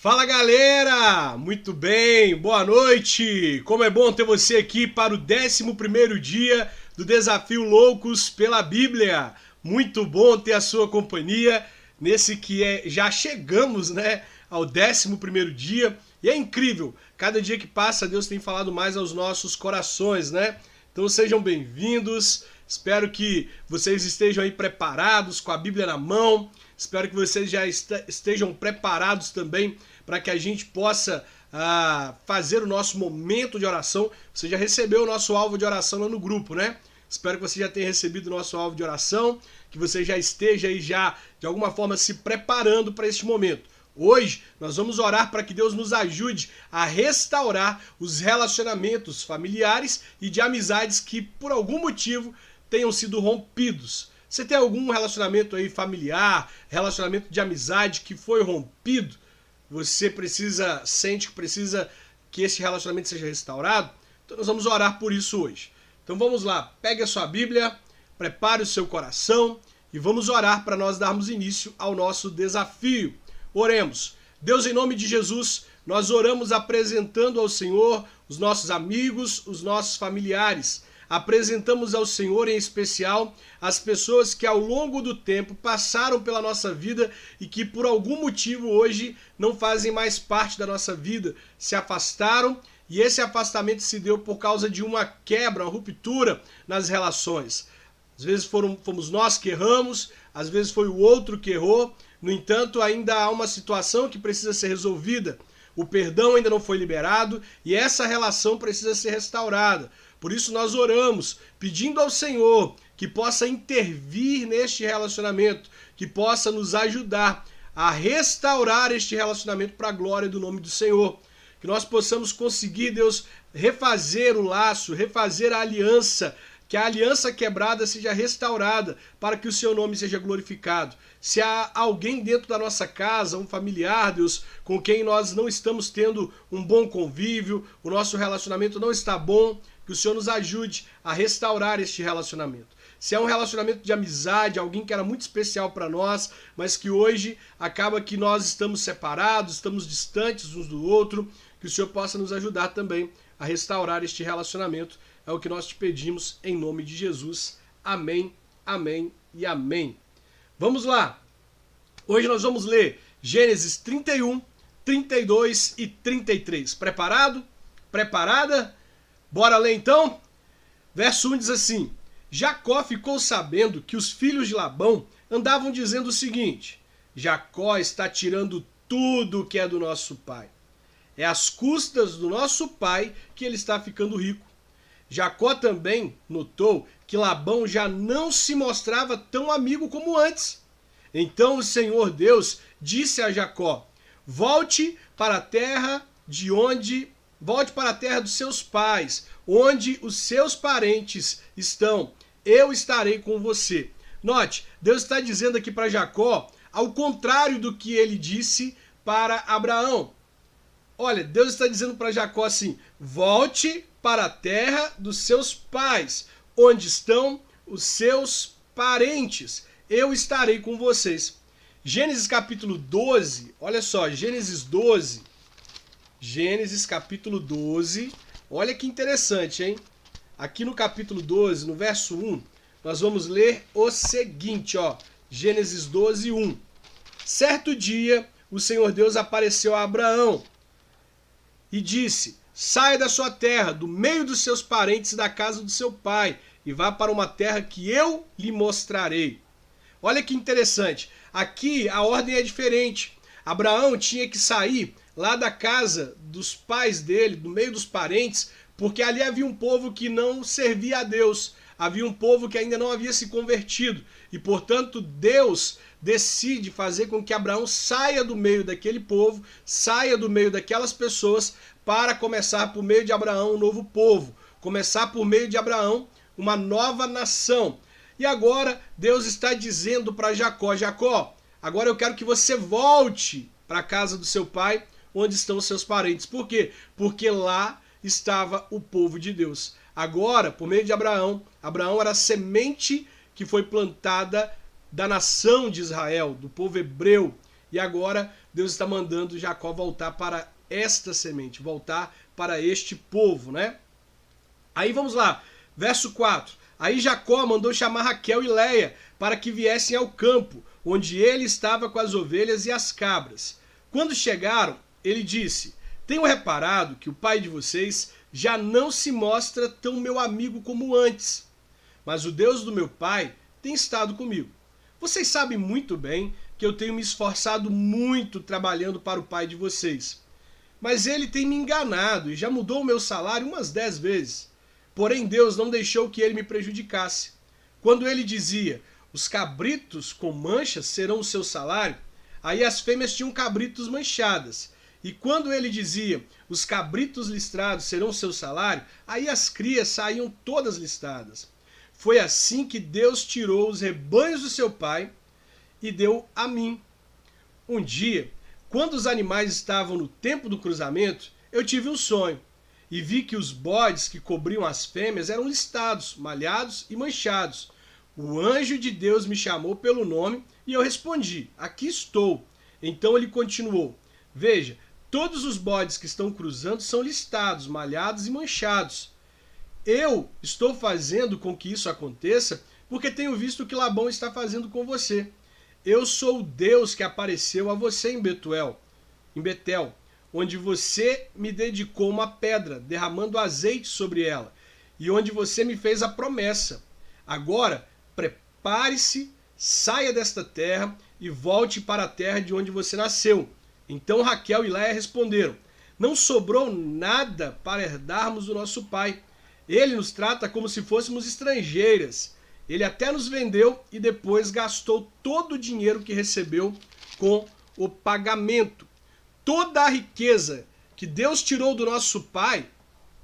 Fala galera, muito bem, boa noite. Como é bom ter você aqui para o 11º dia do Desafio Loucos pela Bíblia. Muito bom ter a sua companhia nesse já chegamos, né, ao 11º dia. E é incrível, cada dia que passa Deus tem falado mais aos nossos corações, né? Então sejam bem-vindos. Espero que vocês estejam aí preparados com a Bíblia na mão. Espero que vocês já estejam preparados também para que a gente possa fazer o nosso momento de oração. Você já recebeu o nosso alvo de oração lá no grupo, né? Espero que você já tenha recebido o nosso alvo de oração, que você já esteja aí de alguma forma se preparando para este momento. Hoje nós vamos orar para que Deus nos ajude a restaurar os relacionamentos familiares e de amizades que por algum motivo tenham sido rompidos. Você tem algum relacionamento aí familiar, relacionamento de amizade que foi rompido? Você sente que precisa que esse relacionamento seja restaurado? Então nós vamos orar por isso hoje. Então vamos lá, pegue a sua Bíblia, prepare o seu coração e vamos orar para nós darmos início ao nosso desafio. Oremos. Deus, em nome de Jesus, nós oramos apresentando ao Senhor os nossos amigos, os nossos familiares. Apresentamos ao Senhor, em especial, as pessoas que ao longo do tempo passaram pela nossa vida e que por algum motivo hoje não fazem mais parte da nossa vida, se afastaram e esse afastamento se deu por causa de uma quebra, uma ruptura nas relações. Às vezes fomos nós que erramos, às vezes foi o outro que errou, no entanto ainda há uma situação que precisa ser resolvida. O perdão ainda não foi liberado e essa relação precisa ser restaurada. Por isso nós oramos, pedindo ao Senhor que possa intervir neste relacionamento, que possa nos ajudar a restaurar este relacionamento para a glória do nome do Senhor. Que nós possamos conseguir, Deus, refazer o laço, refazer a aliança, que a aliança quebrada seja restaurada para que o seu nome seja glorificado. Se há alguém dentro da nossa casa, um familiar, Deus, com quem nós não estamos tendo um bom convívio, o nosso relacionamento não está bom, que o Senhor nos ajude a restaurar este relacionamento. Se é um relacionamento de amizade, alguém que era muito especial para nós, mas que hoje acaba que nós estamos separados, estamos distantes uns do outro, que o Senhor possa nos ajudar também a restaurar este relacionamento. É o que nós te pedimos em nome de Jesus. Amém, amém e amém. Vamos lá. Hoje nós vamos ler Gênesis 31, 32 e 33. Preparado? Preparada? Bora ler então? Verso 1 diz assim: Jacó ficou sabendo que os filhos de Labão andavam dizendo o seguinte: Jacó está tirando tudo o que é do nosso pai. É às custas do nosso pai que ele está ficando rico. Jacó também notou que Labão já não se mostrava tão amigo como antes. Então o Senhor Deus disse a Jacó: Volte para a terra dos seus pais, onde os seus parentes estão. Eu estarei com você. Note, Deus está dizendo aqui para Jacó, ao contrário do que ele disse para Abraão. Olha, Deus está dizendo para Jacó assim: volte para a terra dos seus pais, onde estão os seus parentes. Eu estarei com vocês. Gênesis capítulo 12, olha só, Gênesis capítulo 12, olha que interessante, hein? Aqui no capítulo 12, no verso 1, nós vamos ler o seguinte, ó, Gênesis 12, 1. Certo dia, o Senhor Deus apareceu a Abraão e disse: Saia da sua terra, do meio dos seus parentes e da casa do seu pai, e vá para uma terra que eu lhe mostrarei. Olha que interessante, aqui a ordem é diferente. Abraão tinha que sair lá da casa dos pais dele, do meio dos parentes, porque ali havia um povo que não servia a Deus, havia um povo que ainda não havia se convertido, e portanto Deus decide fazer com que Abraão saia do meio daquele povo, saia do meio daquelas pessoas, para começar por meio de Abraão um novo povo, começar por meio de Abraão uma nova nação. E agora Deus está dizendo para Jacó: Jacó, agora eu quero que você volte para a casa do seu pai, onde estão os seus parentes. Por quê? Porque lá estava o povo de Deus. Agora, por meio de Abraão, Abraão era a semente que foi plantada da nação de Israel, do povo hebreu. E agora Deus está mandando Jacó voltar para esta semente, voltar para este povo, né? Aí vamos lá, verso 4. Aí Jacó mandou chamar Raquel e Leia para que viessem ao campo, onde ele estava com as ovelhas e as cabras. Quando chegaram, ele disse: tenho reparado que o pai de vocês já não se mostra tão meu amigo como antes, mas o Deus do meu pai tem estado comigo. Vocês sabem muito bem que eu tenho me esforçado muito trabalhando para o pai de vocês. Mas ele tem me enganado e já mudou o meu salário umas 10 vezes. Porém, Deus não deixou que ele me prejudicasse. Quando ele dizia: os cabritos com manchas serão o seu salário, aí as fêmeas tinham cabritos manchadas. E quando ele dizia: os cabritos listrados serão o seu salário, aí as crias saíam todas listradas. Foi assim que Deus tirou os rebanhos do seu pai e deu a mim. Um dia, quando os animais estavam no tempo do cruzamento, eu tive um sonho e vi que os bodes que cobriam as fêmeas eram listados, malhados e manchados. O anjo de Deus me chamou pelo nome e eu respondi: aqui estou. Então ele continuou: veja, todos os bodes que estão cruzando são listados, malhados e manchados. Eu estou fazendo com que isso aconteça porque tenho visto o que Labão está fazendo com você. Eu sou o Deus que apareceu a você em Betel, onde você me dedicou uma pedra, derramando azeite sobre ela, e onde você me fez a promessa. Agora, prepare-se, saia desta terra e volte para a terra de onde você nasceu. Então Raquel e Leia responderam: não sobrou nada para herdarmos o nosso pai. Ele nos trata como se fôssemos estrangeiras. Ele até nos vendeu e depois gastou todo o dinheiro que recebeu com o pagamento. Toda a riqueza que Deus tirou do nosso pai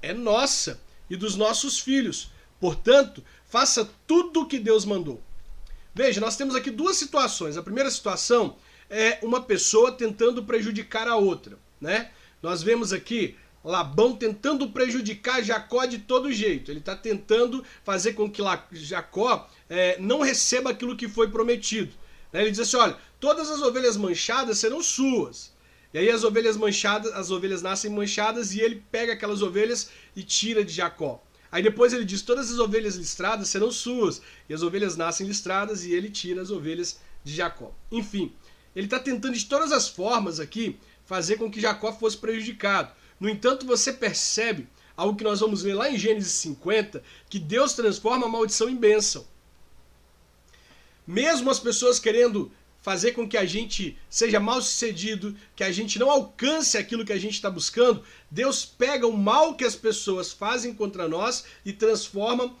é nossa e dos nossos filhos. Portanto, faça tudo o que Deus mandou. Veja, nós temos aqui duas situações. A primeira situação é uma pessoa tentando prejudicar a outra, né? Nós vemos aqui Labão tentando prejudicar Jacó de todo jeito. Ele está tentando fazer com que Jacó não receba aquilo que foi prometido. Ele diz assim: olha, todas as ovelhas manchadas serão suas. E aí as ovelhas nascem manchadas e ele pega aquelas ovelhas e tira de Jacó. Aí depois ele diz: todas as ovelhas listradas serão suas. E as ovelhas nascem listradas e ele tira as ovelhas de Jacó. Enfim, ele está tentando de todas as formas aqui fazer com que Jacó fosse prejudicado. No entanto, você percebe algo que nós vamos ver lá em Gênesis 50, que Deus transforma a maldição em bênção. Mesmo as pessoas querendo fazer com que a gente seja mal sucedido, que a gente não alcance aquilo que a gente está buscando, Deus pega o mal que as pessoas fazem contra nós e transforma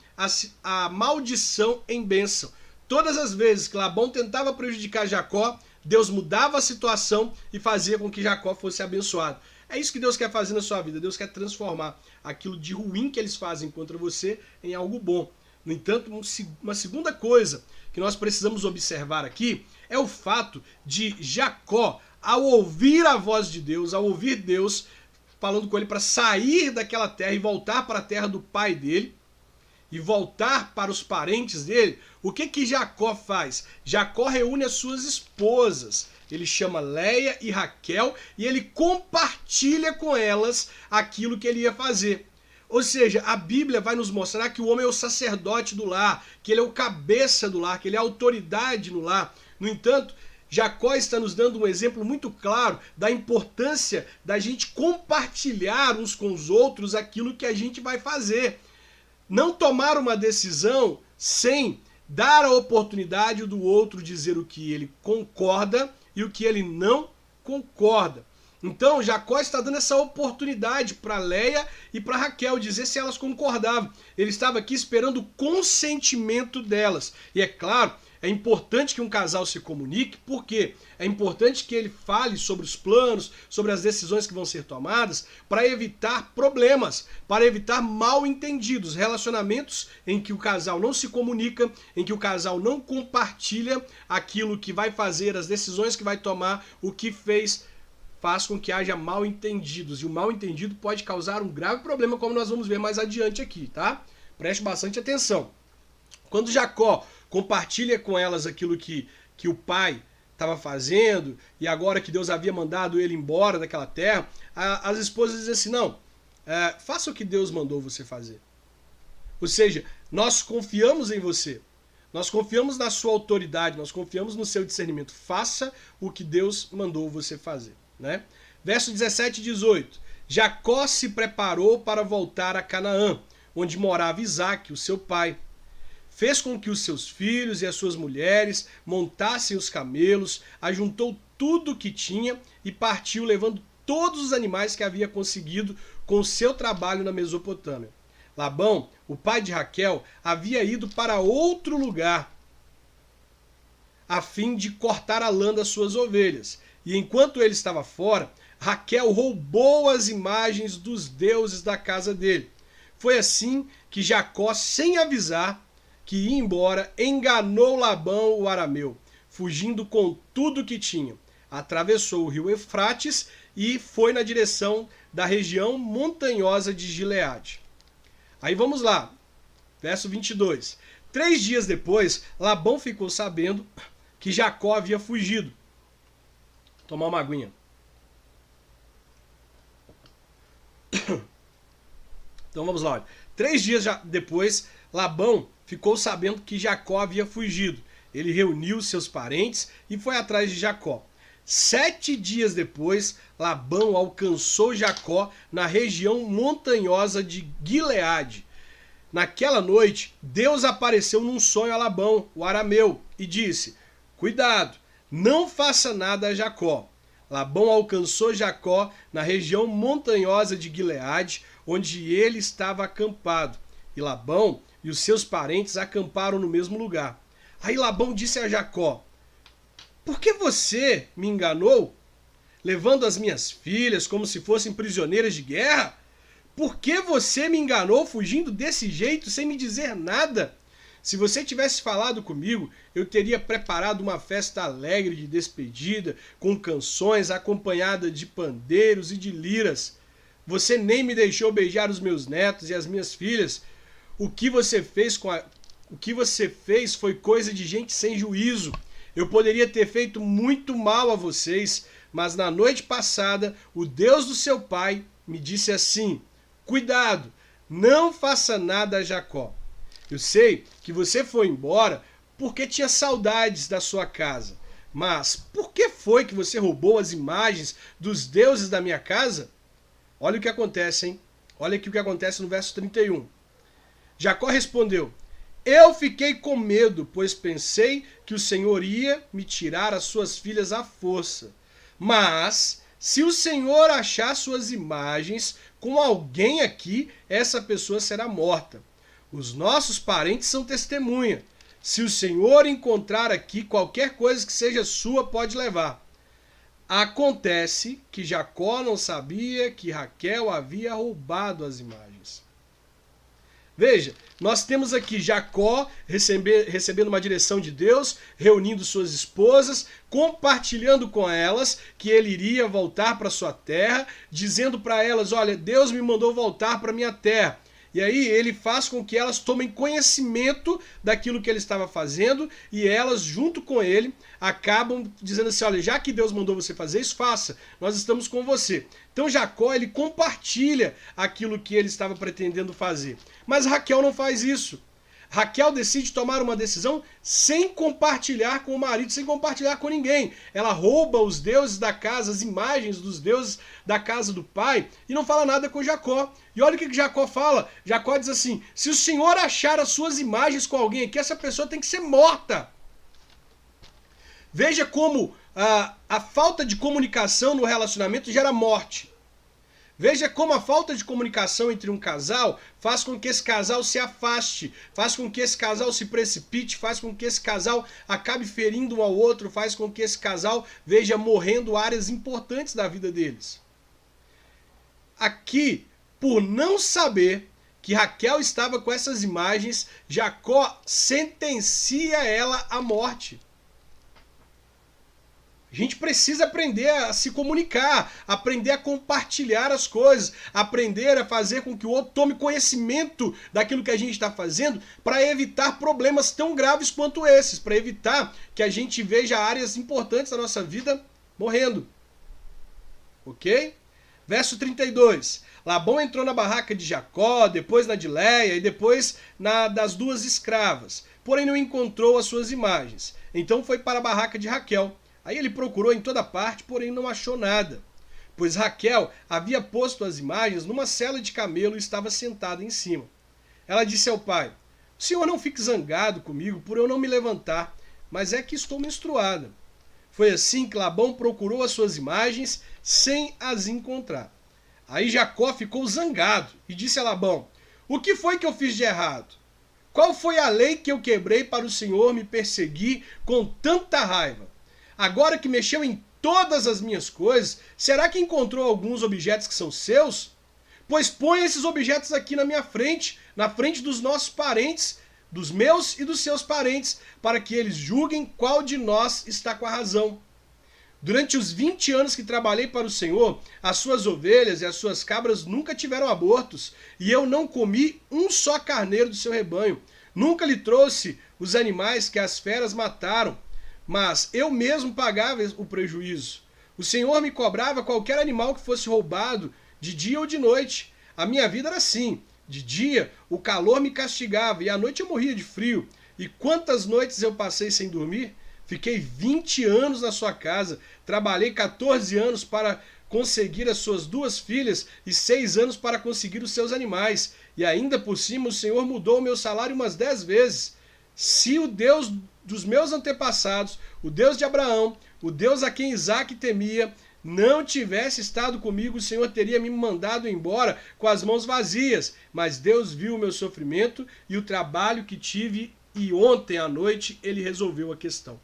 a maldição em bênção. Todas as vezes que Labão tentava prejudicar Jacó, Deus mudava a situação e fazia com que Jacó fosse abençoado. É isso que Deus quer fazer na sua vida. Deus quer transformar aquilo de ruim que eles fazem contra você em algo bom. No entanto, uma segunda coisa que nós precisamos observar aqui é o fato de Jacó, ao ouvir a voz de Deus, ao ouvir Deus falando com ele para sair daquela terra e voltar para a terra do pai dele, e voltar para os parentes dele, o que Jacó faz? Jacó reúne as suas esposas. Ele chama Leia e Raquel e ele compartilha com elas aquilo que ele ia fazer. Ou seja, a Bíblia vai nos mostrar que o homem é o sacerdote do lar, que ele é o cabeça do lar, que ele é a autoridade no lar. No entanto, Jacó está nos dando um exemplo muito claro da importância da gente compartilhar uns com os outros aquilo que a gente vai fazer. Não tomar uma decisão sem dar a oportunidade do outro dizer o que ele concorda e o que ele não concorda. Então Jacó está dando essa oportunidade para Leia e para Raquel dizer se elas concordavam. Ele estava aqui esperando o consentimento delas. E é claro, é importante que um casal se comunique, porque é importante que ele fale sobre os planos, sobre as decisões que vão ser tomadas, para evitar problemas, para evitar mal-entendidos, relacionamentos em que o casal não se comunica, em que o casal não compartilha aquilo que vai fazer, as decisões que vai tomar, o que faz com que haja mal-entendidos. E o mal-entendido pode causar um grave problema, como nós vamos ver mais adiante aqui, tá? Preste bastante atenção. Quando Jacó compartilha com elas aquilo que o pai estava fazendo, e agora que Deus havia mandado ele embora daquela terra, as esposas dizem assim, não, faça o que Deus mandou você fazer. Ou seja, nós confiamos em você, nós confiamos na sua autoridade, nós confiamos no seu discernimento, faça o que Deus mandou você fazer. Né? Verso 17 e 18, Jacó se preparou para voltar a Canaã, onde morava Isaque, o seu pai. Fez com que os seus filhos e as suas mulheres montassem os camelos, ajuntou tudo o que tinha e partiu levando todos os animais que havia conseguido com o seu trabalho na Mesopotâmia. Labão, o pai de Raquel, havia ido para outro lugar a fim de cortar a lã das suas ovelhas. E enquanto ele estava fora, Raquel roubou as imagens dos deuses da casa dele. Foi assim que Jacó, sem avisar que ia embora, enganou Labão o arameu, fugindo com tudo que tinha. Atravessou o rio Eufrates e foi na direção da região montanhosa de Gileade. Aí vamos lá, verso 22. 3 dias depois, Labão ficou sabendo que Jacó havia fugido. Vou tomar uma aguinha. Então vamos lá. 3 dias depois, Labão ficou sabendo que Jacó havia fugido. Ele reuniu seus parentes e foi atrás de Jacó. 7 dias depois, Labão alcançou Jacó na região montanhosa de Gileade. Naquela noite, Deus apareceu num sonho a Labão, o arameu, e disse: cuidado, não faça nada a Jacó. Labão alcançou Jacó na região montanhosa de Gileade, onde ele estava acampado. E Labão e os seus parentes acamparam no mesmo lugar. Aí Labão disse a Jacó: por que você me enganou, levando as minhas filhas como se fossem prisioneiras de guerra? Por que você me enganou fugindo desse jeito, sem me dizer nada? Se você tivesse falado comigo, eu teria preparado uma festa alegre de despedida, com canções acompanhadas de pandeiros e de liras. Você nem me deixou beijar os meus netos e as minhas filhas. O que você fez foi coisa de gente sem juízo. Eu poderia ter feito muito mal a vocês, mas na noite passada, o Deus do seu pai me disse assim: cuidado, não faça nada a Jacó. Eu sei que você foi embora porque tinha saudades da sua casa. Mas por que foi que você roubou as imagens dos deuses da minha casa? Olha o que acontece, hein? Olha aqui o que acontece no verso 31. Jacó respondeu: eu fiquei com medo, pois pensei que o Senhor ia me tirar as suas filhas à força. Mas se o Senhor achar suas imagens com alguém aqui, essa pessoa será morta. Os nossos parentes são testemunha. Se o Senhor encontrar aqui qualquer coisa que seja sua, pode levar. Acontece que Jacó não sabia que Raquel havia roubado as imagens. Veja, nós temos aqui Jacó recebendo uma direção de Deus, reunindo suas esposas, compartilhando com elas que ele iria voltar para sua terra, dizendo para elas: olha, Deus me mandou voltar para minha terra. E aí ele faz com que elas tomem conhecimento daquilo que ele estava fazendo, e elas, junto com ele, acabam dizendo assim: olha, já que Deus mandou você fazer isso, faça, nós estamos com você. Então Jacó, ele compartilha aquilo que ele estava pretendendo fazer. Mas Raquel não faz isso. Raquel decide tomar uma decisão sem compartilhar com o marido, sem compartilhar com ninguém. Ela rouba os deuses da casa, as imagens dos deuses da casa do pai, e não fala nada com Jacó. E olha o que Jacó fala. Jacó diz assim: se o Senhor achar as suas imagens com alguém aqui, essa pessoa tem que ser morta. Veja como a falta de comunicação no relacionamento gera morte. Veja como a falta de comunicação entre um casal faz com que esse casal se afaste, faz com que esse casal se precipite, faz com que esse casal acabe ferindo um ao outro, faz com que esse casal veja morrendo áreas importantes da vida deles. Aqui, por não saber que Raquel estava com essas imagens, Jacó sentencia ela à morte. A gente precisa aprender a se comunicar, aprender a compartilhar as coisas, aprender a fazer com que o outro tome conhecimento daquilo que a gente está fazendo para evitar problemas tão graves quanto esses, para evitar que a gente veja áreas importantes da nossa vida morrendo. Ok? Verso 32. Labão entrou na barraca de Jacó, depois na de Léia e depois na das duas escravas, porém não encontrou as suas imagens. Então foi para a barraca de Raquel. Aí ele procurou em toda parte, porém não achou nada, pois Raquel havia posto as imagens numa sela de camelo e estava sentada em cima. Ela disse ao pai: o senhor não fique zangado comigo por eu não me levantar, mas é que estou menstruada. Foi assim que Labão procurou as suas imagens sem as encontrar. Aí Jacó ficou zangado e disse a Labão: o que foi que eu fiz de errado? Qual foi a lei que eu quebrei para o senhor me perseguir com tanta raiva? Agora que mexeu em todas as minhas coisas, será que encontrou alguns objetos que são seus? Pois põe esses objetos aqui na minha frente, na frente dos nossos parentes, dos meus e dos seus parentes, para que eles julguem qual de nós está com a razão. Durante os 20 anos que trabalhei para o Senhor, as suas ovelhas e as suas cabras nunca tiveram abortos, e eu não comi um só carneiro do seu rebanho. Nunca lhe trouxe os animais que as feras mataram, mas eu mesmo pagava o prejuízo. O Senhor me cobrava qualquer animal que fosse roubado, de dia ou de noite. A minha vida era assim. De dia, o calor me castigava e à noite eu morria de frio. E quantas noites eu passei sem dormir? Fiquei 20 anos na sua casa. Trabalhei 14 anos para conseguir as suas 2 filhas e 6 anos para conseguir os seus animais. E ainda por cima o Senhor mudou o meu salário umas 10 vezes. Se o Deus dos meus antepassados, o Deus de Abraão, o Deus a quem Isaac temia, não tivesse estado comigo, o Senhor teria me mandado embora com as mãos vazias. Mas Deus viu o meu sofrimento e o trabalho que tive, e ontem à noite ele resolveu a questão.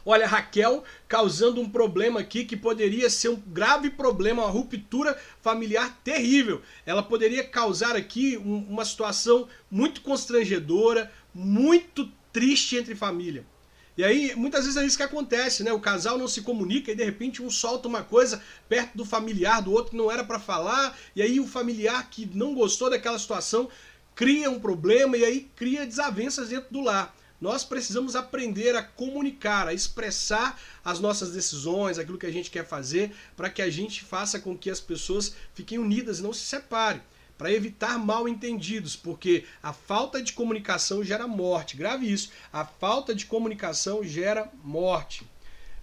Olha, Raquel causando um problema aqui que poderia ser um grave problema, uma ruptura familiar terrível. Ela poderia causar aqui uma situação muito constrangedora, muito triste entre família. E aí, muitas vezes é isso que acontece, né? O casal não se comunica e de repente um solta uma coisa perto do familiar do outro que não era para falar, e aí o familiar que não gostou daquela situação cria um problema e aí cria desavenças dentro do lar. Nós precisamos aprender a comunicar, a expressar as nossas decisões, aquilo que a gente quer fazer, para que a gente faça com que as pessoas fiquem unidas e não se separem, para evitar mal-entendidos, porque a falta de comunicação gera morte. Grave isso, a falta de comunicação gera morte.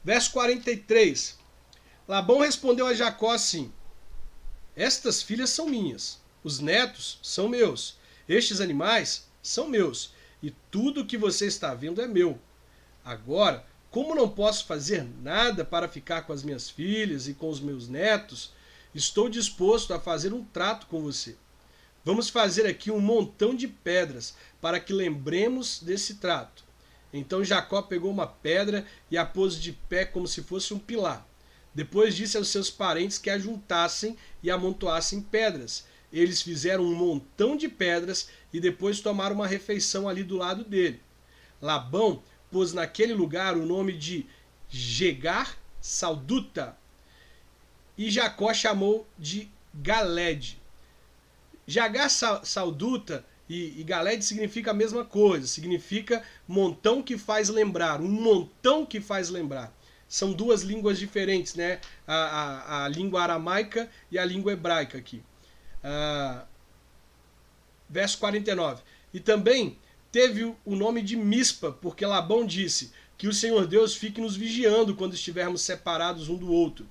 Verso 43. Labão respondeu a Jacó assim: estas filhas são minhas, os netos são meus, estes animais são meus, e tudo o que você está vendo é meu. Agora, como não posso fazer nada para ficar com as minhas filhas e com os meus netos, estou disposto a fazer um trato com você. Vamos fazer aqui um montão de pedras para que lembremos desse trato. Então Jacó pegou uma pedra e a pôs de pé como se fosse um pilar. Depois disse aos seus parentes que a juntassem e amontoassem pedras. Eles fizeram um montão de pedras e depois tomaram uma refeição ali do lado dele. Labão pôs naquele lugar o nome de Jegar Salduta e Jacó chamou de Galede. Jagar Salduta e Galede significa a mesma coisa, significa montão que faz lembrar, um montão que faz lembrar. São duas línguas diferentes, né? A língua aramaica e a língua hebraica aqui. Verso 49. E também teve o nome de Mispa, porque Labão disse que o Senhor Deus fique nos vigiando quando estivermos separados um do outro.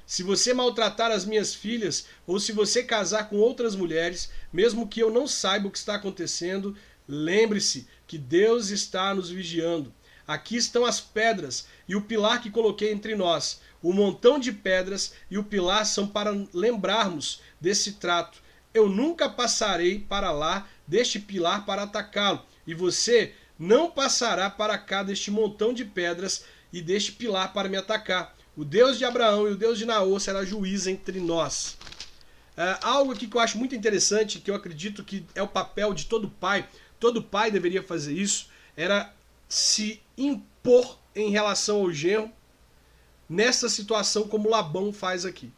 Se você maltratar as minhas filhas, ou se você casar com outras mulheres, mesmo que eu não saiba o que está acontecendo, lembre-se que Deus está nos vigiando. Aqui estão as pedras e o pilar que coloquei entre nós. O montão de pedras e o pilar são para lembrarmos desse trato. Eu nunca passarei para lá deste pilar para atacá-lo, e você não passará para cá deste montão de pedras e deste pilar para me atacar. O Deus de Abraão e o Deus de Naor será juiz entre nós. Algo aqui que eu acho muito interessante, que eu acredito que é o papel de todo pai deveria fazer isso, era se impor em relação ao genro nessa situação como Labão faz aqui.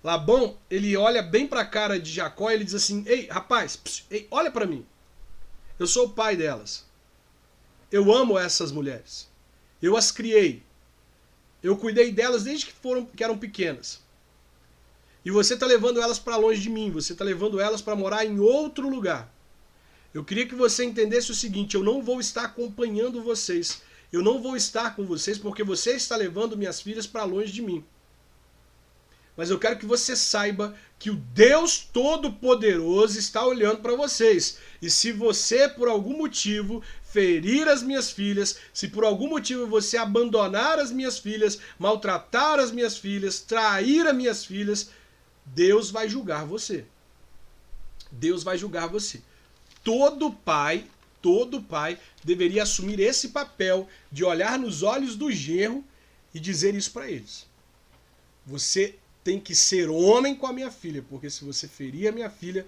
Labão, ele olha bem para a cara de Jacó e ele diz assim: ei, rapaz, ei, olha para mim. Eu sou o pai delas. Eu amo essas mulheres. Eu as criei. Eu cuidei delas desde que eram pequenas. E você está levando elas para longe de mim. Você está levando elas para morar em outro lugar. Eu queria que você entendesse o seguinte: eu não vou estar acompanhando vocês. Eu não vou estar com vocês porque você está levando minhas filhas para longe de mim. Mas eu quero que você saiba que o Deus Todo-Poderoso está olhando para vocês. E se você, por algum motivo, ferir as minhas filhas, se por algum motivo você abandonar as minhas filhas, maltratar as minhas filhas, trair as minhas filhas, Deus vai julgar você. Deus vai julgar você. Todo pai deveria assumir esse papel de olhar nos olhos do genro e dizer isso para eles. Você tem que ser homem com a minha filha, porque se você ferir a minha filha,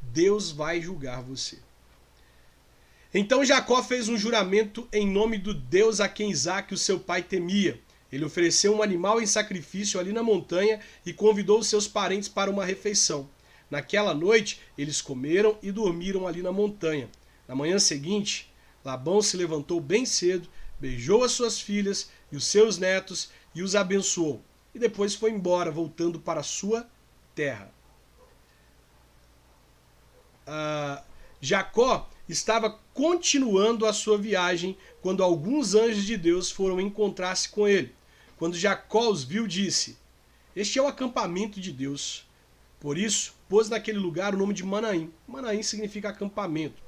Deus vai julgar você. Então Jacó fez um juramento em nome do Deus a quem Isaque, o seu pai, temia. Ele ofereceu um animal em sacrifício ali na montanha e convidou os seus parentes para uma refeição. Naquela noite, eles comeram e dormiram ali na montanha. Na manhã seguinte, Labão se levantou bem cedo, beijou as suas filhas e os seus netos e os abençoou. E depois foi embora, voltando para a sua terra. Jacó estava continuando a sua viagem quando alguns anjos de Deus foram encontrar-se com ele. Quando Jacó os viu, disse: este é o acampamento de Deus. Por isso, pôs naquele lugar o nome de Manaim. Manaim significa acampamento.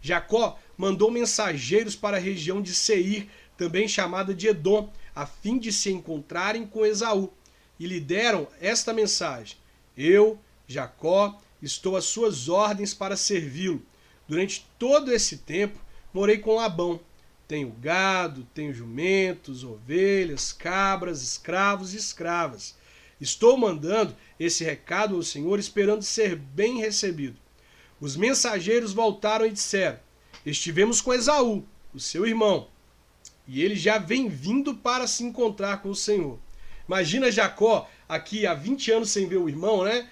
Jacó mandou mensageiros para a região de Seir, também chamada de Edom, a fim de se encontrarem com Esaú. E lhe deram esta mensagem: eu, Jacó, estou às suas ordens para servi-lo. Durante todo esse tempo, morei com Labão. Tenho gado, tenho jumentos, ovelhas, cabras, escravos e escravas. Estou mandando esse recado ao Senhor, esperando ser bem recebido. Os mensageiros voltaram e disseram: estivemos com Esaú, o seu irmão, e ele já vem vindo para se encontrar com o Senhor. Imagina Jacó aqui há 20 anos sem ver o irmão, né?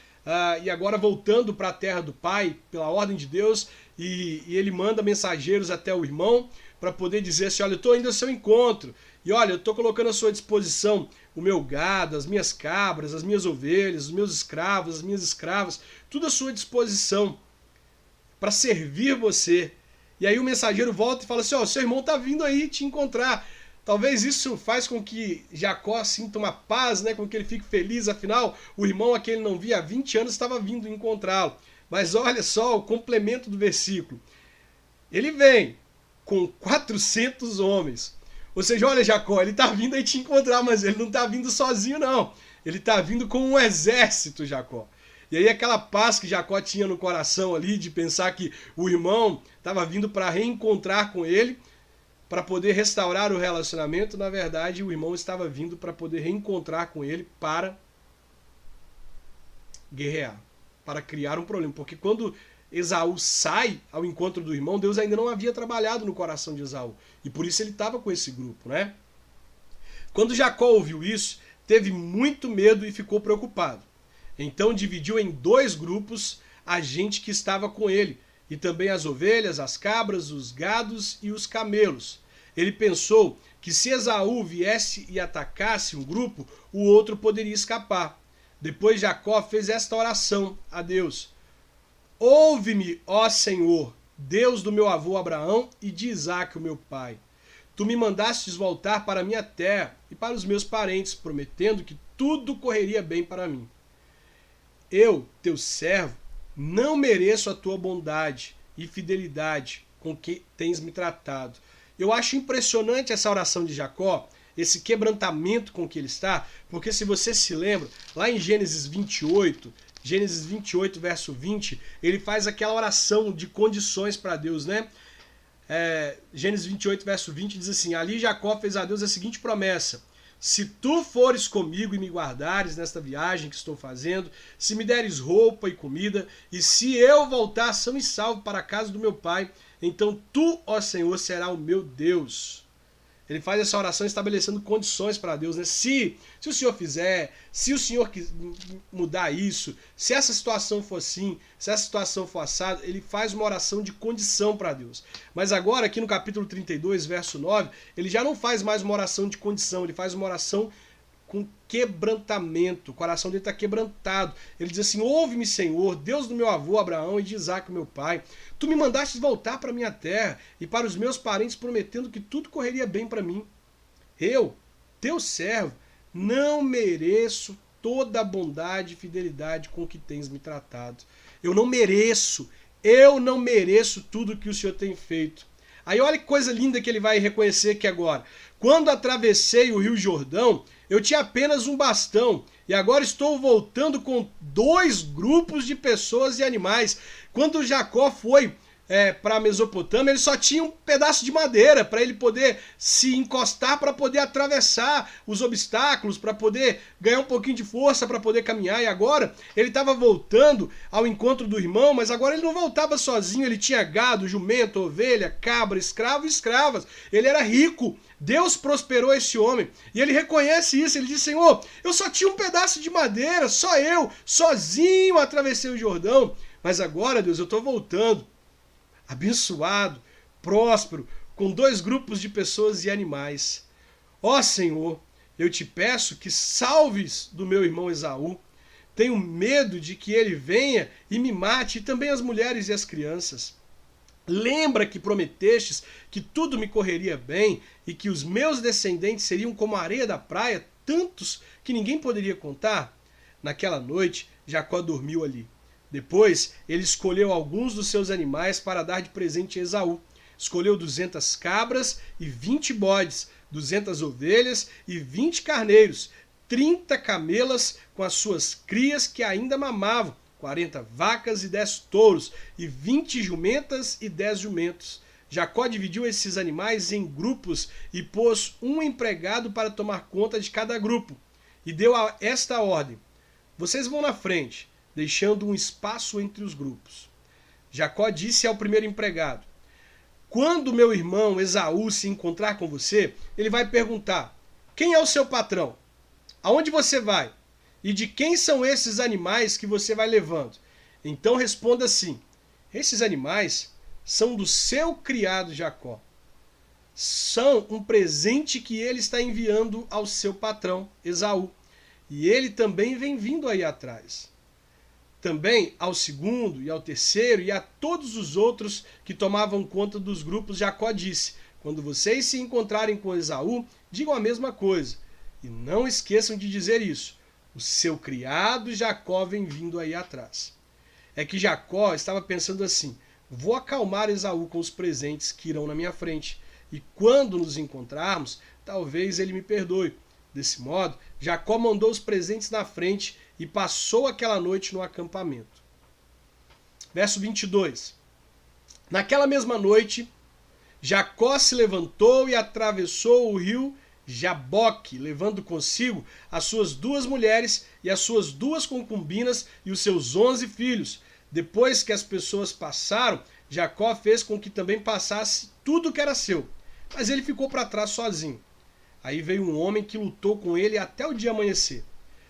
E agora voltando para a terra do pai, pela ordem de Deus, e ele manda mensageiros até o irmão para poder dizer assim: olha, eu estou indo ao seu encontro, e olha, eu estou colocando à sua disposição o meu gado, as minhas cabras, as minhas ovelhas, os meus escravos, as minhas escravas, tudo à sua disposição para servir você. E aí o mensageiro volta e fala assim: ó, seu irmão está vindo aí te encontrar. Talvez isso faz com que Jacó sinta uma paz, né? Com que ele fique feliz, afinal, o irmão a quem ele não via há 20 anos estava vindo encontrá-lo. Mas olha só o complemento do versículo. Ele vem com 400 homens. Ou seja, olha Jacó, ele está vindo aí te encontrar, mas ele não está vindo sozinho não. Ele está vindo com um exército, Jacó. E aí aquela paz que Jacó tinha no coração ali, de pensar que o irmão estava vindo para reencontrar com ele, para poder restaurar o relacionamento, na verdade o irmão estava vindo para poder reencontrar com ele para guerrear, para criar um problema. Porque quando Esaú sai ao encontro do irmão, Deus ainda não havia trabalhado no coração de Esaú. E por isso ele estava com esse grupo, né? Quando Jacó ouviu isso, teve muito medo e ficou preocupado. Então dividiu em 2 grupos a gente que estava com ele, e também as ovelhas, as cabras, os gados e os camelos. Ele pensou que se Esaú viesse e atacasse um grupo, o outro poderia escapar. Depois Jacó fez esta oração a Deus: ouve-me, ó Senhor, Deus do meu avô Abraão e de Isaque, o meu pai. Tu me mandastes voltar para a minha terra e para os meus parentes, prometendo que tudo correria bem para mim. Eu, teu servo, não mereço a tua bondade e fidelidade com que tens me tratado. Eu acho impressionante essa oração de Jacó, esse quebrantamento com que ele está, porque se você se lembra, lá em Gênesis 28, verso 20, ele faz aquela oração de condições para Deus, né? Gênesis 28, verso 20 diz assim: ali Jacó fez a Deus a seguinte promessa: se tu fores comigo e me guardares nesta viagem que estou fazendo, se me deres roupa e comida, e se eu voltar são e salvo para a casa do meu pai, então tu, ó Senhor, será o meu Deus. Ele faz essa oração estabelecendo condições para Deus, né? Se o Senhor fizer, se o Senhor mudar isso, se essa situação for assim, se essa situação for assada, ele faz uma oração de condição para Deus. Mas agora, aqui no capítulo 32, verso 9, ele já não faz mais uma oração de condição, ele faz uma oração com quebrantamento, o coração dele está quebrantado. Ele diz assim: ouve-me, Senhor, Deus do meu avô Abraão e de Isaque, meu pai. Tu me mandaste voltar para minha terra e para os meus parentes, prometendo que tudo correria bem para mim. Eu, teu servo, não mereço toda a bondade e fidelidade com que tens me tratado. Eu não mereço tudo que o Senhor tem feito. Aí olha que coisa linda que ele vai reconhecer aqui agora. Quando atravessei o rio Jordão, eu tinha apenas um bastão e agora estou voltando com 2 grupos de pessoas e animais. Quando Jacó foi para a Mesopotâmia, ele só tinha um pedaço de madeira para ele poder se encostar, para poder atravessar os obstáculos, para poder ganhar um pouquinho de força, para poder caminhar. E agora ele estava voltando ao encontro do irmão, mas agora ele não voltava sozinho, ele tinha gado, jumento, ovelha, cabra, escravo e escravas. Ele era rico. Deus prosperou esse homem e ele reconhece isso. Ele diz: Senhor, eu só tinha um pedaço de madeira, só eu, sozinho atravessei o Jordão, mas agora, Deus, eu estou voltando abençoado, próspero, com 2 grupos de pessoas e animais. Ó Senhor, eu te peço que salves do meu irmão Esaú. Tenho medo de que ele venha e me mate, e também as mulheres e as crianças. Lembra que prometestes que tudo me correria bem e que os meus descendentes seriam como a areia da praia, tantos que ninguém poderia contar? Naquela noite, Jacó dormiu ali. Depois, ele escolheu alguns dos seus animais para dar de presente a Esaú. Escolheu 200 cabras e 20 bodes, 200 ovelhas e 20 carneiros, 30 camelas com as suas crias que ainda mamavam, 40 vacas e 10 touros, e 20 jumentas e 10 jumentos. Jacó dividiu esses animais em grupos e pôs um empregado para tomar conta de cada grupo. E deu esta ordem: vocês vão na frente, deixando um espaço entre os grupos. Jacó disse ao primeiro empregado: quando meu irmão Esaú se encontrar com você, ele vai perguntar: quem é o seu patrão? Aonde você vai? E de quem são esses animais que você vai levando? Então responda assim: esses animais são do seu criado Jacó. São um presente que ele está enviando ao seu patrão Esaú. E ele também vem vindo aí atrás. Também ao segundo e ao terceiro e a todos os outros que tomavam conta dos grupos, Jacó disse: quando vocês se encontrarem com Esaú, digam a mesma coisa. E não esqueçam de dizer isso: o seu criado Jacó vem vindo aí atrás. É que Jacó estava pensando assim: vou acalmar Esaú com os presentes que irão na minha frente. E quando nos encontrarmos, talvez ele me perdoe. Desse modo, Jacó mandou os presentes na frente e passou aquela noite no acampamento. Verso 22. Naquela mesma noite, Jacó se levantou e atravessou o rio Jaboque, levando consigo as suas 2 mulheres e as suas 2 concubinas e os seus 11 filhos. Depois que as pessoas passaram, Jacó fez com que também passasse tudo que era seu, mas ele ficou para trás sozinho. Aí veio um homem que lutou com ele até o dia amanhecer.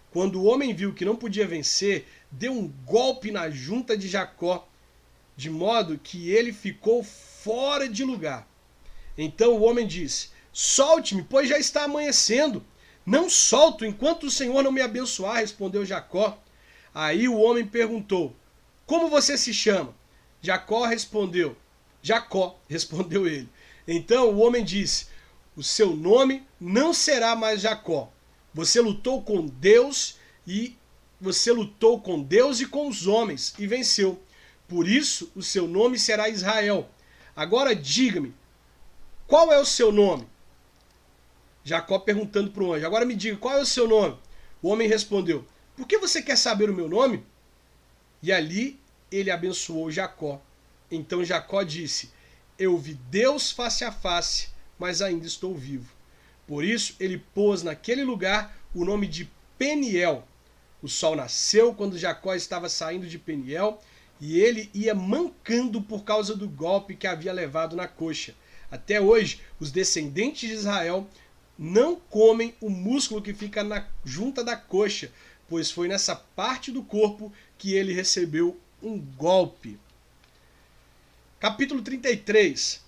Quando o homem viu que não podia vencer, deu um golpe na junta de Jacó, de modo que ele ficou fora de lugar. Então o homem disse: solte-me, pois já está amanhecendo. Não solto enquanto o Senhor não me abençoar, respondeu Jacó. Aí o homem perguntou: como você se chama? Jacó, respondeu ele. Então o homem disse: o seu nome não será mais Jacó. Você lutou com Deus e com os homens e venceu. Por isso o seu nome será Israel. Agora diga-me, qual é o seu nome? Jacó perguntando para o anjo: agora me diga, qual é o seu nome? O homem respondeu: por que você quer saber o meu nome? E ali ele abençoou Jacó. Então Jacó disse: eu vi Deus face a face, mas ainda estou vivo. Por isso ele pôs naquele lugar o nome de Peniel. O sol nasceu quando Jacó estava saindo de Peniel e ele ia mancando por causa do golpe que havia levado na coxa. Até hoje, os descendentes de Israel não comem o músculo que fica na junta da coxa, pois foi nessa parte do corpo que ele recebeu um golpe. Capítulo 33.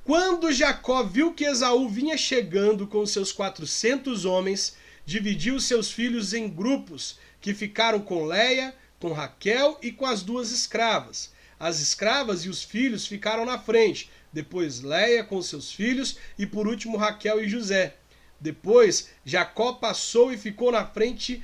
Quando Jacó viu que Esaú vinha chegando com seus 400 homens, dividiu seus filhos em grupos, que ficaram com Leia, com Raquel e com as 2 escravas. As escravas e os filhos ficaram na frente, depois Leia com seus filhos e por último Raquel e José. Depois Jacó passou e ficou na frente.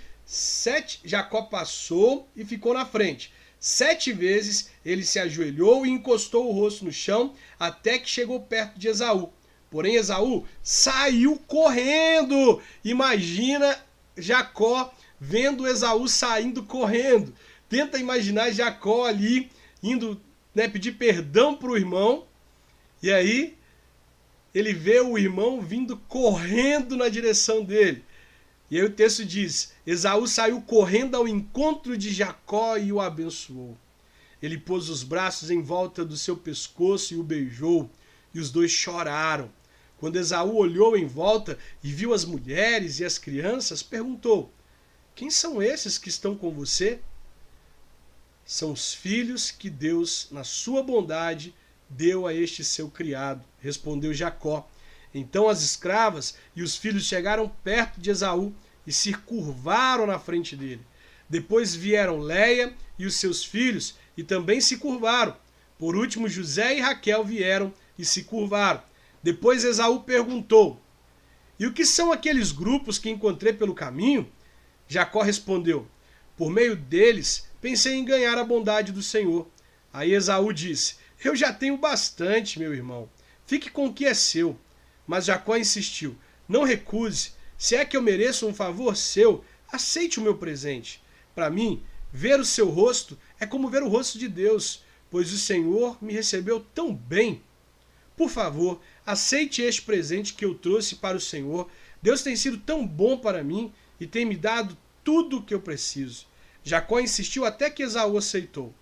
7 vezes ele se ajoelhou e encostou o rosto no chão até que chegou perto de Esaú. Porém Esaú saiu correndo. Imagina Jacó vendo Esaú saindo correndo. Tenta imaginar Jacó ali indo, pedir perdão para o irmão. E aí ele vê o irmão vindo correndo na direção dele. E aí o texto diz: Esaú saiu correndo ao encontro de Jacó e o abençoou. Ele pôs os braços em volta do seu pescoço e o beijou, e os dois choraram. Quando Esaú olhou em volta e viu as mulheres e as crianças, perguntou: quem são esses que estão com você? São os filhos que Deus, na sua bondade, deu a este seu criado, respondeu Jacó. Então as escravas e os filhos chegaram perto de Esaú e se curvaram na frente dele. Depois vieram Leia e os seus filhos e também se curvaram. Por último, José e Raquel vieram e se curvaram. Depois Esaú perguntou: e o que são aqueles grupos que encontrei pelo caminho? Jacó respondeu: por meio deles pensei em ganhar a bondade do Senhor. Aí Esaú disse: eu já tenho bastante, meu irmão. Fique com o que é seu. Mas Jacó insistiu: não recuse. Se é que eu mereço um favor seu, aceite o meu presente. Para mim, ver o seu rosto é como ver o rosto de Deus, pois o Senhor me recebeu tão bem. Por favor, aceite este presente que eu trouxe para o Senhor. Deus tem sido tão bom para mim e tem me dado tudo o que eu preciso. Jacó insistiu até que Esaú aceitou.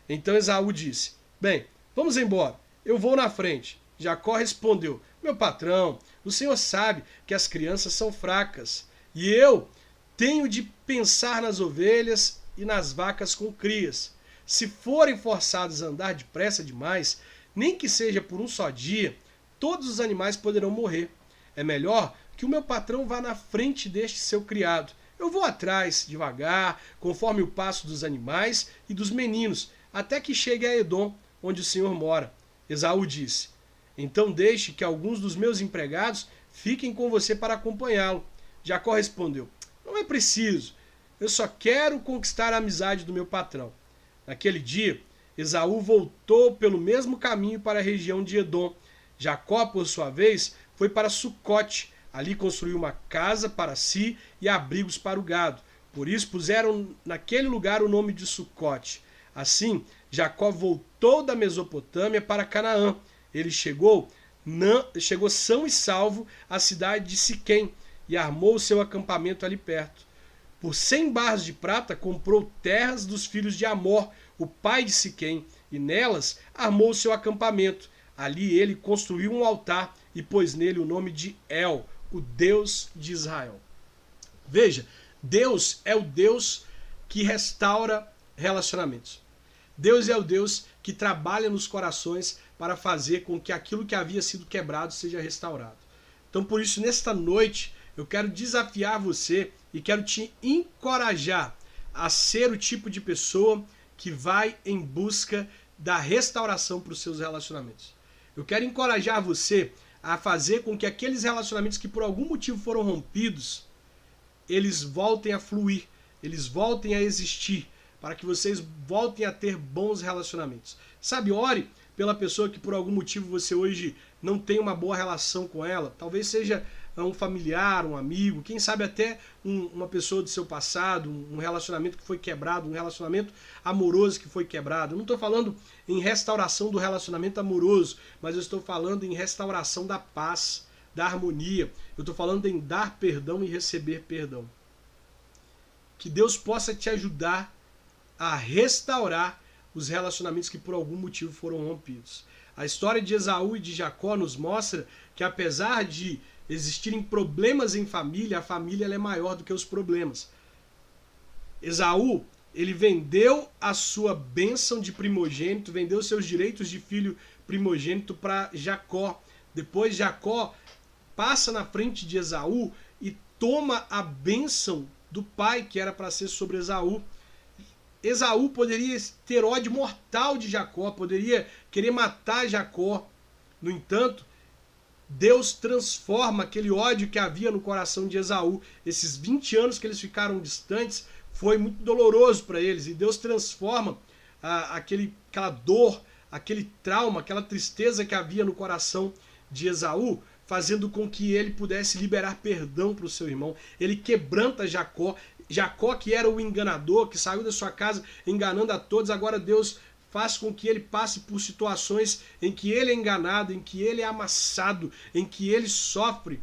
Então Esaú disse: bem, vamos embora, eu vou na frente. Jacó respondeu: meu patrão, o senhor sabe que as crianças são fracas, e eu tenho de pensar nas ovelhas e nas vacas com crias. Se forem forçados a andar depressa demais, nem que seja por um só dia, todos os animais poderão morrer. É melhor que o meu patrão vá na frente deste seu criado. Eu vou atrás, devagar, conforme o passo dos animais e dos meninos, até que chegue a Edom, onde o senhor mora. Esaú disse: então deixe que alguns dos meus empregados fiquem com você para acompanhá-lo. Jacó respondeu: não é preciso, eu só quero conquistar a amizade do meu patrão. Naquele dia, Esaú voltou pelo mesmo caminho para a região de Edom. Jacó, por sua vez, foi para Sucote. Ali construiu uma casa para si e abrigos para o gado. Por isso puseram naquele lugar o nome de Sucote. Assim, Jacó voltou da Mesopotâmia para Canaã. Ele chegou são e salvo à cidade de Siquém e armou o seu acampamento ali perto. Por 100 barras de prata comprou terras dos filhos de Amor, o pai de Siquém, e nelas armou o seu acampamento. Ali ele construiu um altar e pôs nele o nome de El, o Deus de Israel. Veja, Deus é o Deus que restaura relacionamentos. Deus é o Deus que trabalha nos corações para fazer com que aquilo que havia sido quebrado seja restaurado. Então, por isso, nesta noite, eu quero desafiar você e quero te encorajar a ser o tipo de pessoa que vai em busca da restauração para os seus relacionamentos. Eu quero encorajar você a fazer com que aqueles relacionamentos que por algum motivo foram rompidos, eles voltem a fluir, eles voltem a existir, para que vocês voltem a ter bons relacionamentos. Sabe, ore pela pessoa que por algum motivo você hoje não tem uma boa relação com ela. Talvez seja um familiar, um amigo, quem sabe até uma pessoa do seu passado, um relacionamento que foi quebrado, um relacionamento amoroso que foi quebrado. Eu não estou falando em restauração do relacionamento amoroso, mas eu estou falando em restauração da paz, da harmonia. Eu estou falando em dar perdão e receber perdão. Que Deus possa te ajudar a restaurar os relacionamentos que por algum motivo foram rompidos. A história de Esaú e de Jacó nos mostra que apesar de existirem problemas em família, a família ela é maior do que os problemas. Esaú, ele vendeu a sua bênção de primogênito, vendeu seus direitos de filho primogênito para Jacó. Depois Jacó passa na frente de Esaú e toma a bênção do pai que era para ser sobre Esaú. Esaú poderia ter ódio mortal de Jacó, poderia querer matar Jacó. No entanto, Deus transforma aquele ódio que havia no coração de Esaú. Esses 20 anos que eles ficaram distantes foi muito doloroso para eles. E Deus transforma aquela dor, aquele trauma, aquela tristeza que havia no coração de Esaú, fazendo com que ele pudesse liberar perdão para o seu irmão. Ele quebranta Jacó. Jacó, que era o enganador, que saiu da sua casa enganando a todos, agora Deus faz com que ele passe por situações em que ele é enganado, em que ele é amassado, em que ele sofre.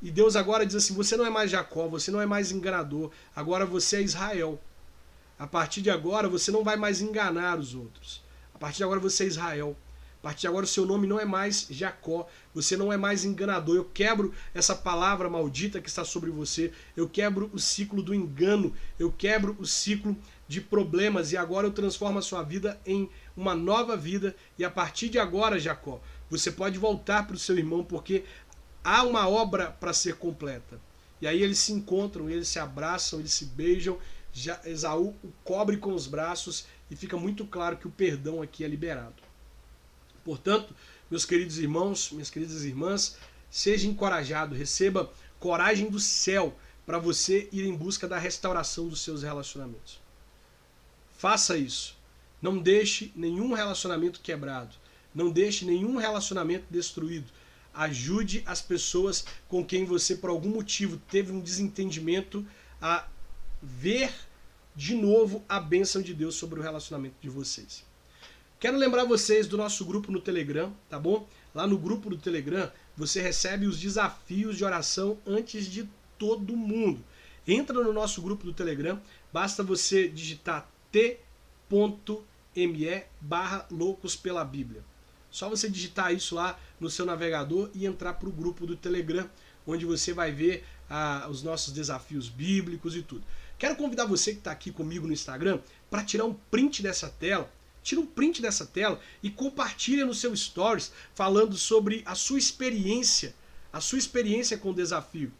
E Deus agora diz assim, você não é mais Jacó, você não é mais enganador, agora você é Israel. A partir de agora você não vai mais enganar os outros. A partir de agora você é Israel. A partir de agora o seu nome não é mais Jacó, você não é mais enganador. Eu quebro essa palavra maldita que está sobre você, eu quebro o ciclo do engano, eu quebro o ciclo de problemas e agora eu transformo a sua vida em uma nova vida. E a partir de agora, Jacó, você pode voltar para o seu irmão porque há uma obra para ser completa. E aí eles se encontram, eles se abraçam, eles se beijam, Esaú o cobre com os braços e fica muito claro que o perdão aqui é liberado. Portanto, meus queridos irmãos, minhas queridas irmãs, seja encorajado, receba coragem do céu para você ir em busca da restauração dos seus relacionamentos. Faça isso. Não deixe nenhum relacionamento quebrado. Não deixe nenhum relacionamento destruído. Ajude as pessoas com quem você, por algum motivo, teve um desentendimento a ver de novo a bênção de Deus sobre o relacionamento de vocês. Quero lembrar vocês do nosso grupo no Telegram, tá bom? Lá no grupo do Telegram, você recebe os desafios de oração antes de todo mundo. Entra no nosso grupo do Telegram, basta você digitar t.me/loucos pela Bíblia. Só você digitar isso lá no seu navegador e entrar para o grupo do Telegram, onde você vai ver os nossos desafios bíblicos e tudo. Quero convidar você que está aqui comigo no Instagram para tirar um print dessa tela. Tira um print dessa tela e compartilha no seu stories falando sobre a sua experiência com o desafio,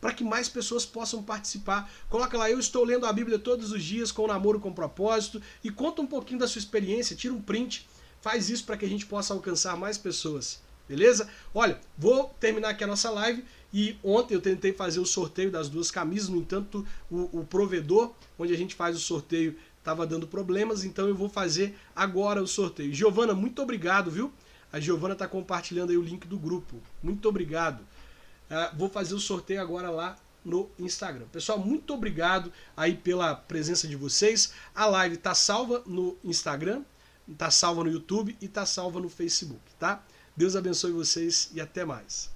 para que mais pessoas possam participar. Coloca lá, eu estou lendo a Bíblia todos os dias com namoro com propósito, e conta um pouquinho da sua experiência, tira um print, faz isso para que a gente possa alcançar mais pessoas, beleza? Olha, vou terminar aqui a nossa live, e ontem eu tentei fazer o sorteio das 2 camisas, no entanto o provedor, onde a gente faz o sorteio, estava dando problemas, então eu vou fazer agora o sorteio. Giovana, muito obrigado, viu? A Giovana está compartilhando aí o link do grupo. Muito obrigado. Vou fazer o sorteio agora lá no Instagram. Pessoal, muito obrigado aí pela presença de vocês. A live está salva no Instagram, está salva no YouTube e está salva no Facebook, tá? Deus abençoe vocês e até mais.